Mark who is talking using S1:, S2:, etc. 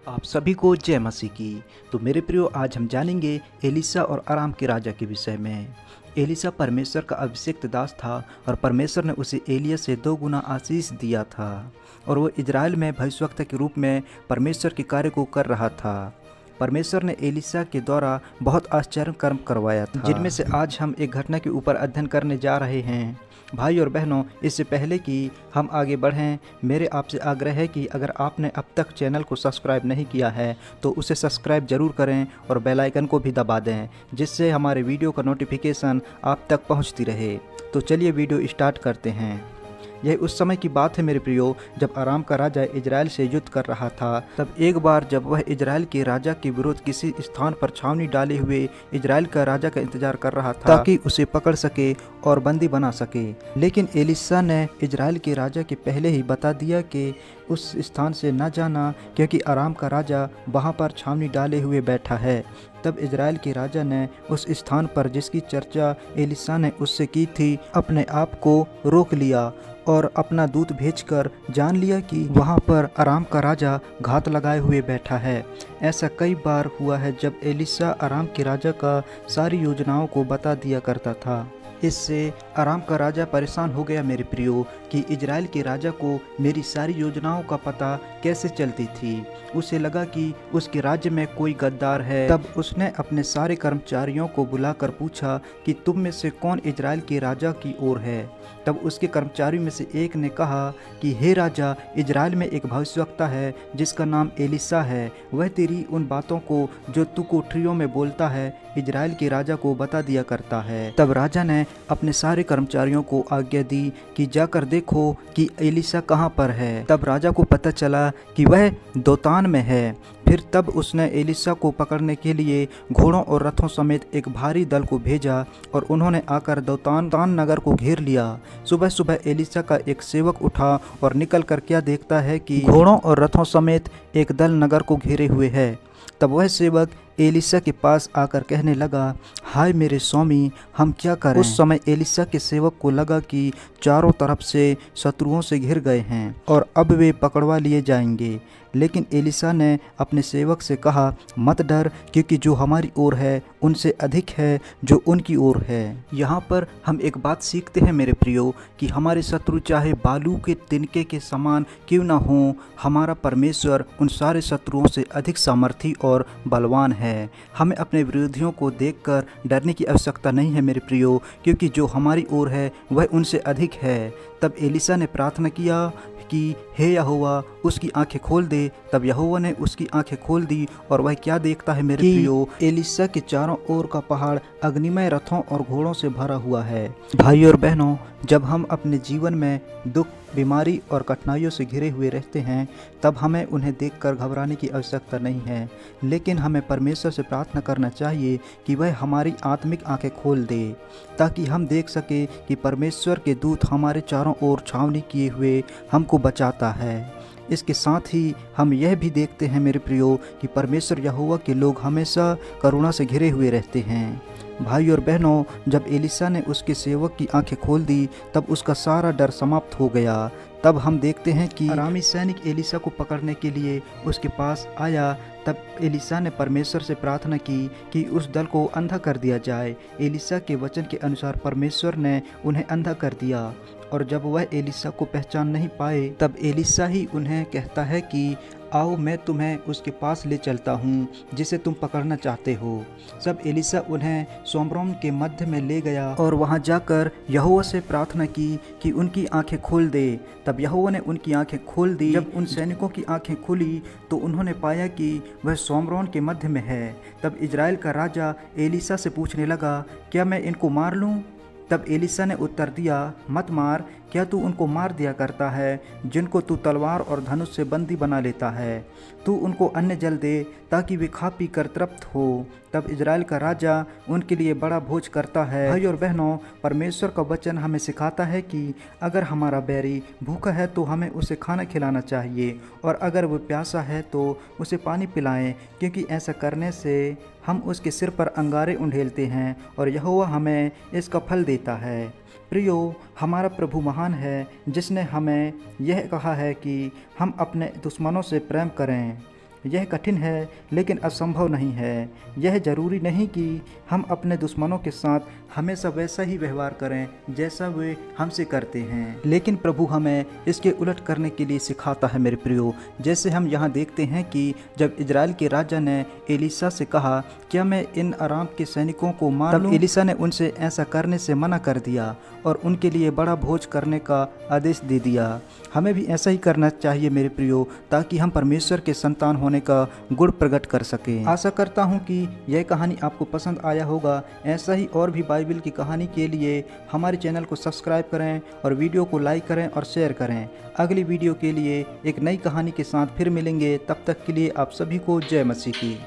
S1: आप सभी को जय मसीह की। तो मेरे प्रियो, आज हम जानेंगे एलीशा और अराम के राजा के विषय में। एलीशा परमेश्वर का अभिषिक्त दास था और परमेश्वर ने उसे एलिय्याह से 2 गुना आशीष दिया था और वो इजराइल में भविष्यवक्ता के रूप में परमेश्वर के कार्य को कर रहा था। परमेश्वर ने एलीशा के द्वारा बहुत आश्चर्य कर्म करवाया था, जिनमें से आज हम एक घटना के ऊपर अध्ययन करने जा रहे हैं। भाई और बहनों, इससे पहले कि हम आगे बढ़ें, मेरे आपसे आग्रह है कि अगर आपने अब तक चैनल को सब्सक्राइब नहीं किया है तो उसे सब्सक्राइब जरूर करें और बेल आइकन को भी दबा दें, जिससे हमारे वीडियो का नोटिफिकेशन आप तक पहुंचती रहे। तो चलिए वीडियो स्टार्ट करते हैं। यह उस समय की बात है मेरे प्रियो, जब अराम का राजा इजराइल से युद्ध कर रहा था। तब एक बार जब वह इजराइल के राजा के विरुद्ध किसी स्थान पर छावनी डाले हुए इजराइल का राजा का इंतजार कर रहा था ताकि उसे पकड़ सके और बंदी बना सके। लेकिन एलीशा ने इजराइल के राजा के पहले ही बता दिया कि उस स्थान से न जाना, क्योंकि अराम का राजा वहां पर छावनी डाले हुए बैठा है। तब इजराइल के राजा ने उस स्थान पर जिसकी चर्चा एलीशा ने उससे की थी, अपने आप को रोक लिया और अपना दूत भेजकर जान लिया कि वहां पर अराम का राजा घात लगाए हुए बैठा है। ऐसा कई बार हुआ है जब एलीशा अराम के राजा का सारी योजनाओं को बता दिया करता था। इससे अराम का राजा परेशान हो गया मेरे प्रियो कि इजराइल के राजा को मेरी सारी योजनाओं का पता कैसे चलती थी। उसे लगा कि उसके राज्य में कोई गद्दार है। तब उसने अपने सारे कर्मचारियों को बुलाकर पूछा कि तुम में से कौन इजराइल के राजा की ओर है। तब उसके कर्मचारियों में से एक ने कहा कि हे राजा, इजराइल में एक भविष्यवक्ता है जिसका नाम एलीशा है। वह तेरी उन बातों को जो तू कोठरियों में बोलता है इजराइल के राजा को बता दिया करता है। तब राजा ने अपने सारे कर्मचारियों को आज्ञा दी कि जाकर देखो कि एलीशा कहाँ पर है। तब राजा को पता चला कि वह दोतान में है। फिर तब उसने एलीशा को पकड़ने के लिए घोड़ों और रथों समेत एक भारी दल को भेजा और उन्होंने आकर दोतान नगर को घेर लिया। सुबह सुबह एलीशा का एक सेवक उठा और निकल कर क्या देखता है कि घोड़ों और रथों समेत एक दल नगर को घेरे हुए है। तब वह सेवक एलीशा के पास आकर कहने लगा, हाय मेरे स्वामी, हम क्या करें। उस समय एलीशा के सेवक को लगा कि चारों तरफ से शत्रुओं से घिर गए हैं और अब वे पकड़वा लिए जाएंगे। लेकिन एलीशा ने अपने सेवक से कहा, मत डर, क्योंकि जो हमारी ओर है उनसे अधिक है जो उनकी ओर है। यहाँ पर हम एक बात सीखते हैं मेरे प्रियो कि हमारे शत्रु चाहे बालू के तिनके के समान क्यों न हों, हमारा परमेश्वर उन सारे शत्रुओं से अधिक सामर्थी और बलवान है। हमें अपने विरोधियों को देखकर डरने की आवश्यकता नहीं है मेरे प्रियो, क्योंकि जो हमारी ओर है वह उनसे अधिक है। तब एलीशा ने प्रार्थना किया कि हे यहोवा, उसकी आंखें खोल दे। तब यहोवा ने उसकी आंखें खोल दी और वह क्या देखता है मेरे प्रियो, एलीशा के चारों ओर का पहाड़ अग्निमय रथों और घोड़ों से भरा हुआ है। भाई और बहनों, जब हम अपने जीवन में दुख, बीमारी और कठिनाइयों से घिरे हुए रहते हैं, तब हमें उन्हें देखकर घबराने की आवश्यकता नहीं है, लेकिन हमें परमेश्वर से प्रार्थना करना चाहिए कि वह हमारी आत्मिक आंखें खोल दे, ताकि हम देख सके कि परमेश्वर के दूत हमारे चारों ओर छावनी किए हुए हमको बचाता है। इसके साथ ही हम यह भी देखते हैं मेरे प्रियो कि परमेश्वर यहोवा के लोग हमेशा करुणा से घिरे हुए रहते हैं। भाई और बहनों, जब एलीशा ने उसके सेवक की आंखें खोल दी, तब उसका सारा डर समाप्त हो गया। तब हम देखते हैं कि अरामी सैनिक एलीशा को पकड़ने के लिए उसके पास आया। तब एलीशा ने परमेश्वर से प्रार्थना की कि उस दल को अंधा कर दिया जाए। एलीशा के वचन के अनुसार परमेश्वर ने उन्हें अंधा कर दिया और जब वह एलीशा को पहचान नहीं पाए, तब एलीशा ही उन्हें कहता है कि आओ, मैं तुम्हें उसके पास ले चलता हूँ जिसे तुम पकड़ना चाहते हो। सब एलीशा उन्हें सोम्रोन के मध्य में ले गया और वहाँ जाकर यहोवा से प्रार्थना की कि उनकी आंखें खोल दे। तब यहोवा ने उनकी आंखें खोल दी। जब उन सैनिकों की आंखें खुली तो उन्होंने पाया कि वह सोम्रोन के मध्य में है। तब इजराइल का राजा एलीशा से पूछने लगा, क्या मैं इनको मार लूँ? तब एलीशा ने उत्तर दिया, मत मार। क्या तू उनको मार दिया करता है जिनको तू तलवार और धनुष से बंदी बना लेता है? तू उनको अन्न जल दे ताकि वे खा पी कर तृप्त हो। तब इजराइल का राजा उनके लिए बड़ा भोज करता है। भाई और बहनों, परमेश्वर का वचन हमें सिखाता है कि अगर हमारा बैरी भूखा है तो हमें उसे खाना खिलाना चाहिए और अगर वो प्यासा है तो उसे पानी पिलाएं, क्योंकि ऐसा करने से हम उसके सिर पर अंगारे उंडेलते हैं और यहोवा हमें इसका फल देता है। प्रियो, हमारा प्रभु महान है जिसने हमें यह कहा है कि हम अपने दुश्मनों से प्रेम करें। यह कठिन है लेकिन असंभव नहीं है। यह जरूरी नहीं कि हम अपने दुश्मनों के साथ हमेशा वैसा ही व्यवहार करें जैसा वे हमसे करते हैं, लेकिन प्रभु हमें इसके उलट करने के लिए सिखाता है मेरे प्रियो। जैसे हम यहाँ देखते हैं कि जब इजराइल के राजा ने एलीशा से कहा, क्या मैं इन अराम के सैनिकों को मार लूं? तब एलीशा ने उनसे ऐसा करने से मना कर दिया और उनके लिए बड़ा भोज करने का आदेश दे दिया। हमें भी ऐसा ही करना चाहिए मेरे प्रियो, ताकि हम परमेश्वर के संतान होने का गुण प्रकट कर सकें। आशा करता हूँ कि यह कहानी आपको पसंद आया होगा। ऐसा ही और भी बाइबल की कहानी के लिए हमारे चैनल को सब्सक्राइब करें और वीडियो को लाइक करें और शेयर करें। अगली वीडियो के लिए एक नई कहानी के साथ फिर मिलेंगे। तब तक के लिए आप सभी को जय मसीह की।